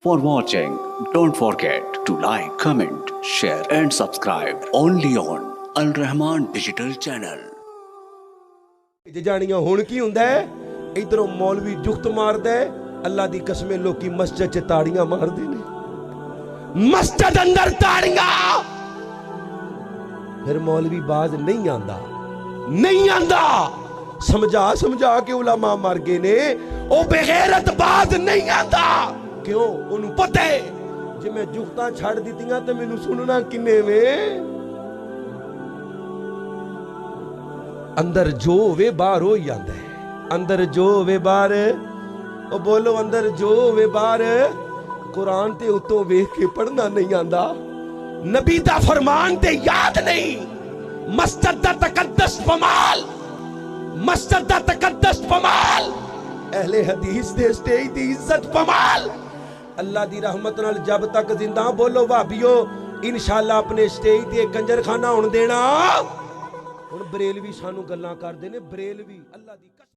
For watching, don't forget to like, comment, share and subscribe only on Al Rahman Digital Channel. जानिया हुण की हुंदा है इधरों मौलवी जुख्त मारदा है अल्लाह दी कसमें लोकी मस्जिद च ताड़ियां मारदे ने मस्जिद अंदर ताड़ियां फिर मौलवी बाज नहीं आंदा समझा समझा के उलमा मर गए ने ओ बेगैरत बाज नहीं आंदा क्यों उन्हें पता है जे मैं जुख्तां छड़ दित्तियां ते मैनू सुनना किन्ने में अंदर जो वे बाहर हो जाता है अंदर जो वे बाहर ओ बोलो अंदर जो वे बाहर कुरान ते उतो वेख के पढ़ना नहीं आंदा नबी दा फरमान ते याद नहीं मस्जिद दा तकद्दस पमाल मस्जिद दा तकद्दस पमाल अहले हदीस दे स्टेज दी इज्जत पमाल अल्लाह दी रहमत नाल जब तक जिंदा बोलो भाभीओ इंशाअल्लाह अपने स्टेज ते कंजर खाना होण देना हुण बरेलवी सानू गल्लां करदे ने बरेलवी अल्लाह दी